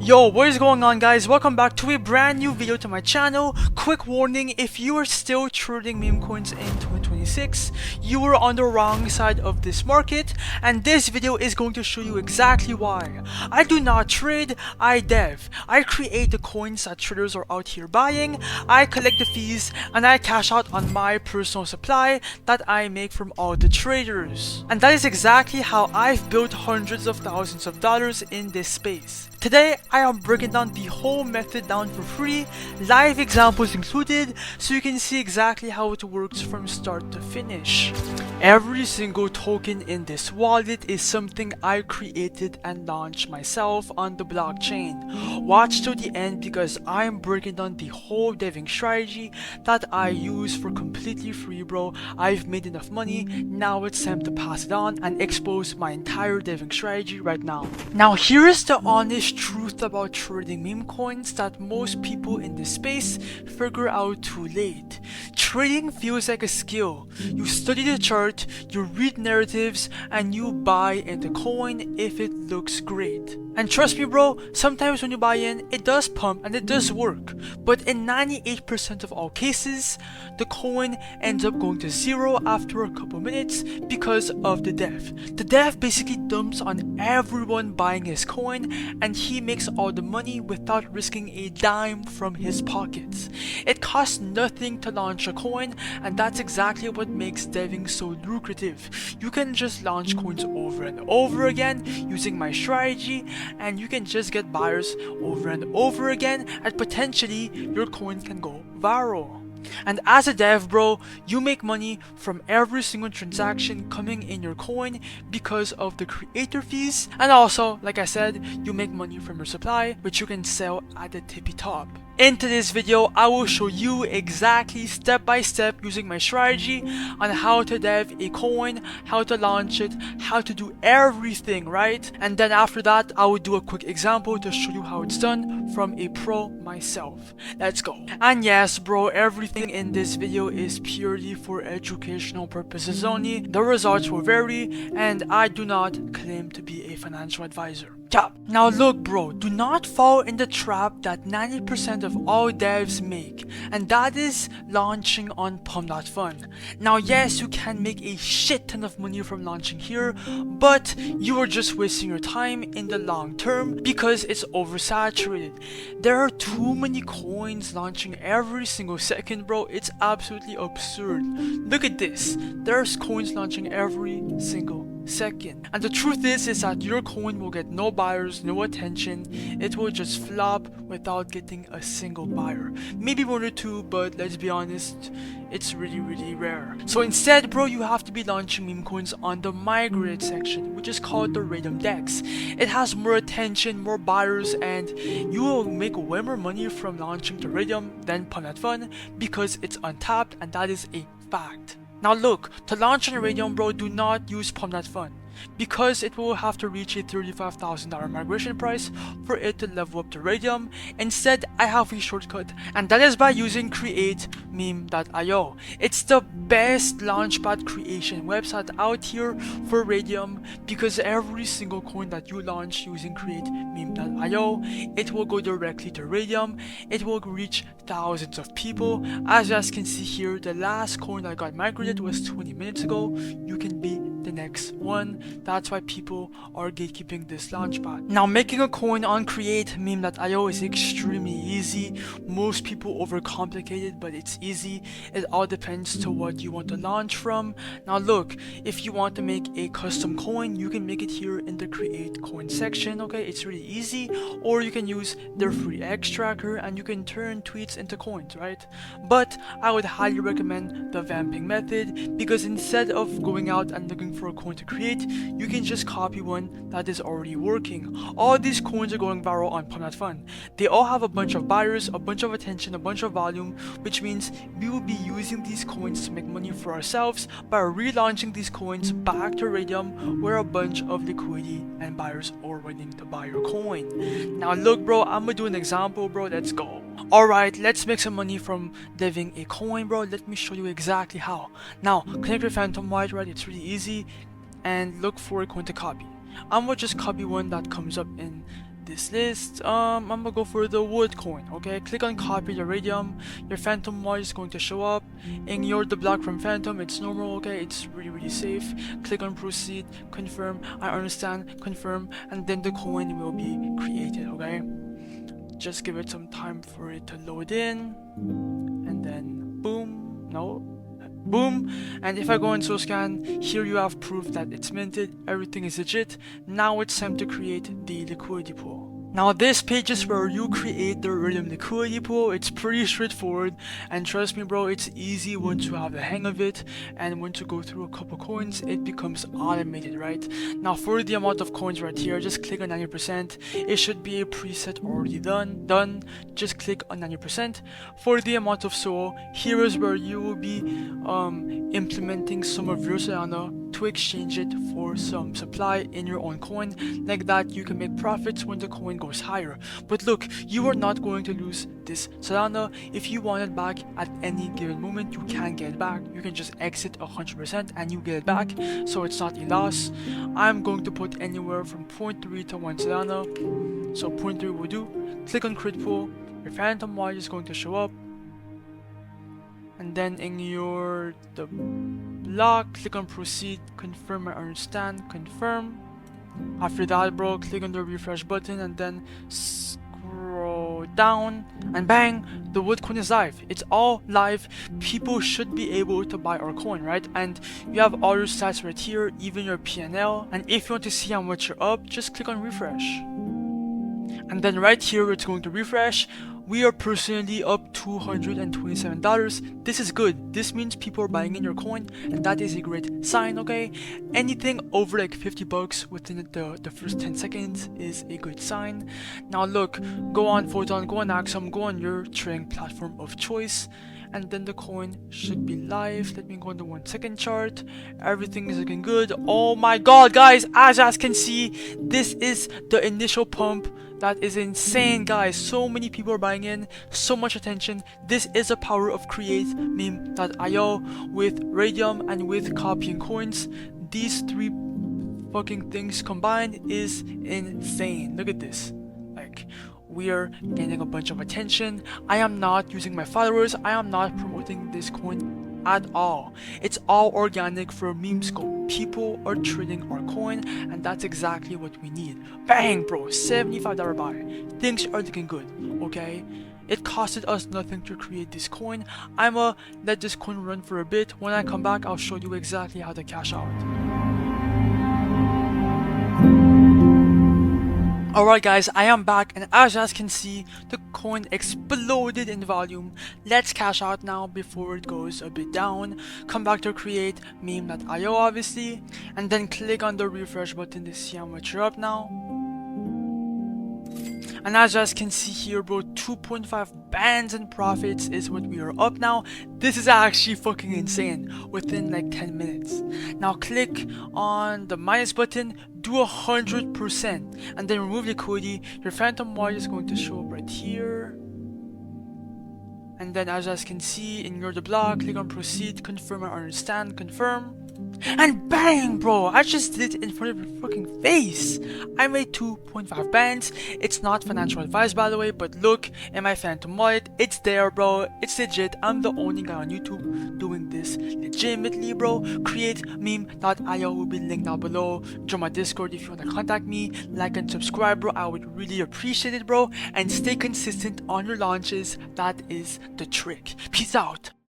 Yo, what is going on, guys? Welcome back to a brand new video to my channel. Quick warning, if you are still trading meme coins in 2026, you are on the wrong side of this market, and this video is going to show you exactly why. I do not trade, I dev. I create the coins that traders are out here buying, I collect the fees, and I cash out on my personal supply that I make from all the traders. And that is exactly how I've built hundreds of thousands of dollars in this space. Today, I am breaking down the whole method down for free, live examples included, so you can see exactly how it works from start to finish. Every single token in this wallet is something I created and launched myself on the blockchain. Watch till the end because I am breaking down the whole deving strategy that I use for completely free, bro. I've made enough money, now it's time to pass it on and expose my entire deving strategy right now. Now here is the honest truth about trading meme coins that most people in this space figure out too late. Trading feels like a skill. You study the chart, you read narratives, and you buy into coin if it looks great. And trust me, bro, sometimes when you buy in, it does pump and it does work. But in 98% of all cases, the coin ends up going to zero after a couple minutes because of the dev. The dev basically dumps on everyone buying his coin, and he makes all the money without risking a dime from his pockets. It costs nothing to launch a coin, and that's exactly what makes deving so lucrative. You can just launch coins over and over again using my strategy, and you can just get buyers over and over again, and potentially your coin can go viral. And as a dev, bro, you make money from every single transaction coming in your coin because of the creator fees, and also, like I said, you make money from your supply, which you can sell at the tippy top. In today's video, I will show you exactly step by step using my strategy on how to dev a coin, how to launch it, how to do everything, right? And then after that, I will do a quick example to show you how it's done from a pro myself. Let's go. And yes, bro, everything in this video is purely for educational purposes only. The results will vary, and I do not claim to be a financial advisor. Yeah. Now look, bro, do not fall in the trap that 90% of all devs make, and that is launching on Pump.Fun. Now yes, you can make a shit ton of money from launching here, but you are just wasting your time in the long term because it's oversaturated. There are too many coins launching every single second, bro. It's absolutely absurd. Look at this. There's coins launching every single second, and the truth is that your coin will get no buyers, no attention. It will just flop without getting a single buyer, maybe one or two, but let's be honest, it's really rare. So instead, bro, you have to be launching meme coins on the migrated section, which is called the Raydium DEX. It has more attention, more buyers, and you will make way more money from launching the Raydium than Pump.Fun because it's untapped, and that is a fact. Now look, to launch on Raydium, bro, do not use Pump.Fun because it will have to reach a $35,000 migration price for it to level up to Raydium. Instead, I have a shortcut, and that is by using create Meme.io. It's the best launchpad creation website out here for Raydium because every single coin that you launch using create Meme.io, it will go directly to Raydium. It will reach thousands of people. As you guys can see here, the last coin that got migrated was 20 minutes ago. You can be the next one. That's why people are gatekeeping this launchpad. Now, making a coin on create Meme.io is extremely easy. Most people overcomplicate it, but it's easy. It all depends to what you want to launch from. Now look, if you want to make a custom coin, you can make it here in the create coin section. Okay, it's really easy. Or you can use their free X tracker and you can turn tweets into coins, right? But I would highly recommend the vamping method because instead of going out and looking for a coin to create, you can just copy one that is already working. All these coins are going viral on Pump.Fun. They all have a bunch of buyers, a bunch of attention, a bunch of volume, which means we will be using these coins to make money for ourselves by relaunching these coins back to Raydium where a bunch of liquidity and buyers are waiting to buy your coin. Now look, bro, I'm gonna do an example, bro. Let's go. Alright, let's make some money from deving a coin, bro. Let me show you exactly how. Now, connect your Phantom White, right? It's really easy, and look for a coin to copy. I'm gonna just copy one that comes up in this list. I'm gonna go for the wood coin. Okay, click on copy the Raydium. Your phantom wallet is going to show up. Ignore the block from phantom, it's normal. Okay, it's really safe. Click on proceed, confirm, I understand, confirm, and then the coin will be created. Okay, just give it some time for it to load in, and then boom, no, boom. And if I go into scan, here you have proof that it's minted, everything is legit. Now it's time to create the liquidity pool. Now this page is where you create the Raydium liquidity pool. It's pretty straightforward, and trust me bro, it's easy once you have the hang of it, and once you go through a couple coins it becomes automated, right? Now for the amount of coins right here, just click on 90%. It should be a preset already done. Just click on 90%. For the amount of SOL, here is where you will be implementing some of your Solana to exchange it for some supply in your own coin. Like that you can make profits when the coin goes higher. But look, you are not going to lose this Solana. If you want it back at any given moment, you can get it back. You can just exit 100% and you get it back, so it's not a loss. I'm going to put anywhere from 0.3 to 1 Solana, so 0.3 will do. Click on create pool. Your phantom wallet is going to show up, and then ignore the block, click on proceed, confirm, I understand, confirm. After that bro, click on the refresh button and then scroll down, and bang, the wood coin is live. It's all live. People should be able to buy our coin, right? And you have all your stats right here, even your PNL. And if you want to see how much you're up, just click on refresh, and then right here it's going to refresh. We are personally up $227. This is good. This means people are buying in your coin, and that is a great sign. Okay, anything over like $50 within the first 10 seconds is a good sign. Now look, go on Photon, go on Axum, go on your trading platform of choice, and then the coin should be live. Let me go on the 1 second chart. Everything is looking good. Oh my god guys, as you guys can see, this is the initial pump. That is insane guys. So many people are buying in, so much attention. This is the power of create meme.io with Raydium and with copying coins. These three fucking things combined is insane. Look at this. Like, we are gaining a bunch of attention. I am not using my followers, I am not promoting this coin at all. It's all organic for Memescope. People are trading our coin, and that's exactly what we need. Bang bro, $75 buy. Things are looking good. Okay, it costed us nothing to create this coin. I'ma let this coin run for a bit. When I come back, I'll show you exactly how to cash out. Alright guys, I am back, and as you guys can see, the coin exploded in volume. Let's cash out now before it goes a bit down. Come back to create meme.io obviously, and then click on the refresh button to see how much you're up now. And as you guys can see here bro, 2.5 bands in profits is what we are up now. This is actually fucking insane within like 10 minutes. Now click on the minus button, do 100%, and then remove liquidity. Your phantom wallet is going to show up right here. And then as you guys can see, ignore the block, click on proceed, confirm, I understand, confirm. And bang bro, I just did it in front of your fucking face. I made 2.5 bands. It's not financial advice by the way, but look in my phantom wallet, it's there bro, it's legit. I'm the only guy on YouTube doing this legitimately bro. Create meme.io will be linked down below. Join my Discord if you want to contact me. Like and subscribe bro, I would really appreciate it bro. And stay consistent on your launches, that is the trick. Peace out.